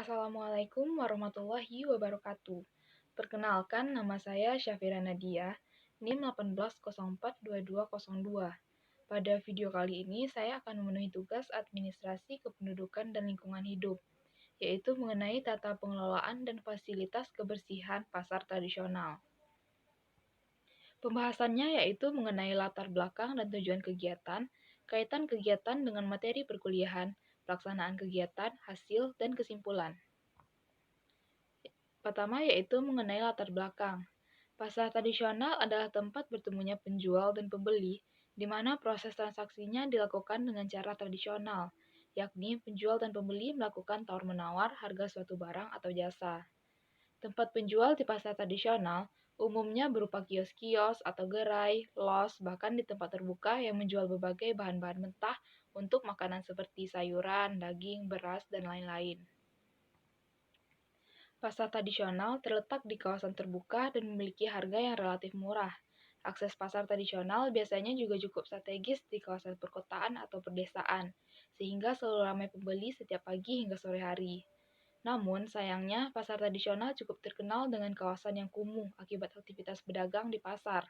Assalamualaikum warahmatullahi wabarakatuh. Perkenalkan, nama saya Syafira Nadia, NIM 18042202. Pada video kali ini, saya akan memenuhi tugas administrasi kependudukan dan lingkungan hidup, yaitu mengenai tata pengelolaan dan fasilitas kebersihan pasar tradisional. Pembahasannya yaitu mengenai latar belakang dan tujuan kegiatan, kaitan kegiatan dengan materi perkuliahan, pelaksanaan kegiatan, hasil, dan kesimpulan. Pertama yaitu mengenai latar belakang. Pasar tradisional adalah tempat bertemunya penjual dan pembeli, di mana proses transaksinya dilakukan dengan cara tradisional, yakni penjual dan pembeli melakukan tawar-menawar harga suatu barang atau jasa. Tempat penjual di pasar tradisional umumnya berupa kios-kios atau gerai, los, bahkan di tempat terbuka yang menjual berbagai bahan-bahan mentah untuk makanan seperti sayuran, daging, beras, dan lain-lain. Pasar tradisional terletak di kawasan terbuka dan memiliki harga yang relatif murah. Akses pasar tradisional biasanya juga cukup strategis di kawasan perkotaan atau perdesaan, sehingga selalu ramai pembeli setiap pagi hingga sore hari. Namun, sayangnya, pasar tradisional cukup terkenal dengan kawasan yang kumuh akibat aktivitas pedagang di pasar.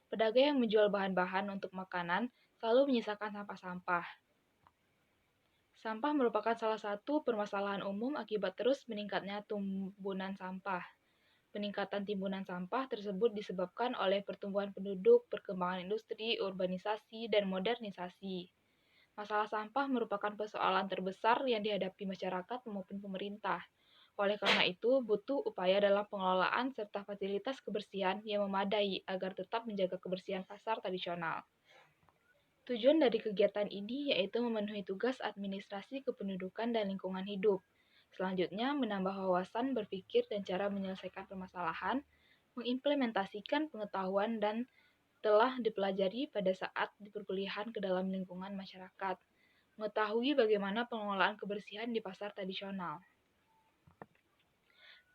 Pedagang yang menjual bahan-bahan untuk makanan selalu menyisakan sampah-sampah. Sampah merupakan salah satu permasalahan umum akibat terus meningkatnya timbunan sampah. Peningkatan timbunan sampah tersebut disebabkan oleh pertumbuhan penduduk, perkembangan industri, urbanisasi, dan modernisasi. Masalah sampah merupakan persoalan terbesar yang dihadapi masyarakat maupun pemerintah. Oleh karena itu, butuh upaya dalam pengelolaan serta fasilitas kebersihan yang memadai agar tetap menjaga kebersihan pasar tradisional. Tujuan dari kegiatan ini yaitu memenuhi tugas administrasi kependudukan dan lingkungan hidup. Selanjutnya, menambah wawasan berpikir dan cara menyelesaikan permasalahan, mengimplementasikan pengetahuan dan telah dipelajari pada saat di perkuliahan ke dalam lingkungan masyarakat, mengetahui bagaimana pengelolaan kebersihan di pasar tradisional.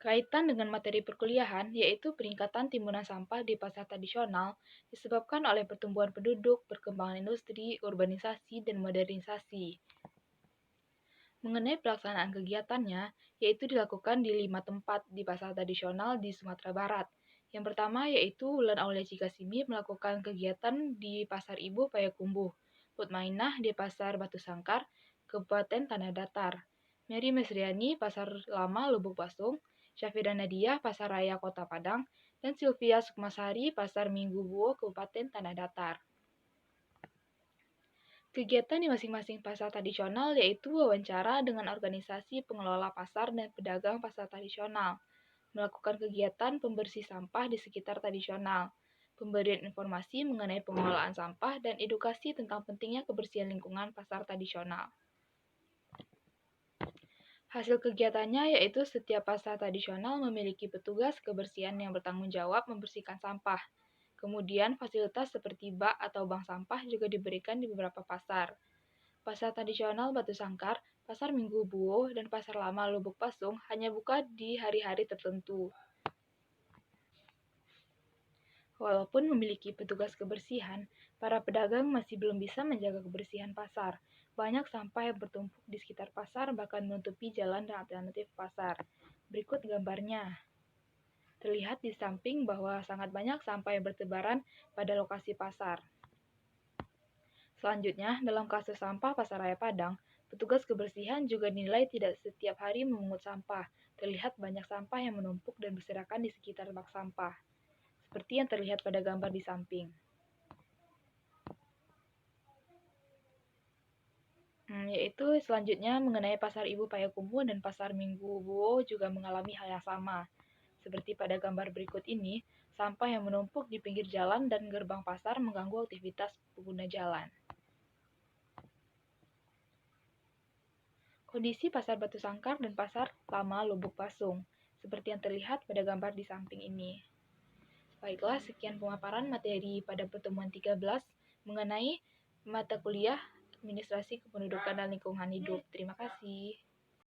Kaitan dengan materi perkuliahan, yaitu peningkatan timbunan sampah di pasar tradisional, disebabkan oleh pertumbuhan penduduk, perkembangan industri, urbanisasi, dan modernisasi. Mengenai pelaksanaan kegiatannya, yaitu dilakukan di 5 tempat di pasar tradisional di Sumatera Barat. Yang pertama yaitu Wulan Aulia Cikasimi melakukan kegiatan di Pasar Ibu Payakumbuh, Putmainah di Pasar Batu Sangkar, Kabupaten Tanah Datar, Mary Mesriani Pasar Lama Lubuk Pasung, Syafira Nadia Pasar Raya Kota Padang, dan Sylvia Sukmasari Pasar Minggu Buo Kabupaten Tanah Datar. Kegiatan di masing-masing pasar tradisional yaitu wawancara dengan organisasi pengelola pasar dan pedagang pasar tradisional, melakukan kegiatan pembersih sampah di sekitar tradisional, pemberian informasi mengenai pengelolaan sampah, dan edukasi tentang pentingnya kebersihan lingkungan pasar tradisional. Hasil kegiatannya yaitu setiap pasar tradisional memiliki petugas kebersihan yang bertanggung jawab membersihkan sampah. Kemudian fasilitas seperti bak atau bank sampah juga diberikan di beberapa pasar. Pasar tradisional Batu Sangkar, Pasar Minggu Buo, dan Pasar Lama Lubuk Pasung hanya buka di hari-hari tertentu. Walaupun memiliki petugas kebersihan, para pedagang masih belum bisa menjaga kebersihan pasar. Banyak sampah yang bertumpuk di sekitar pasar bahkan menutupi jalan dan alternatif pasar. Berikut gambarnya. Terlihat di samping bahwa sangat banyak sampah yang bertebaran pada lokasi pasar. Selanjutnya, dalam kasus sampah Pasar Raya Padang, petugas kebersihan juga dinilai tidak setiap hari memungut sampah. Terlihat banyak sampah yang menumpuk dan berserakan di sekitar bak sampah, seperti yang terlihat pada gambar di samping. Yaitu selanjutnya mengenai Pasar Ibu Payakumbuh dan Pasar Minggu Buo juga mengalami hal yang sama. Seperti pada gambar berikut ini, sampah yang menumpuk di pinggir jalan dan gerbang pasar mengganggu aktivitas pengguna jalan. Kondisi Pasar Batu Sangkar dan Pasar Lama Lubuk Pasung, seperti yang terlihat pada gambar di samping ini. Baiklah, sekian pemaparan materi pada pertemuan 13 mengenai mata kuliah Administrasi Kependudukan dan Lingkungan Hidup. Terima kasih.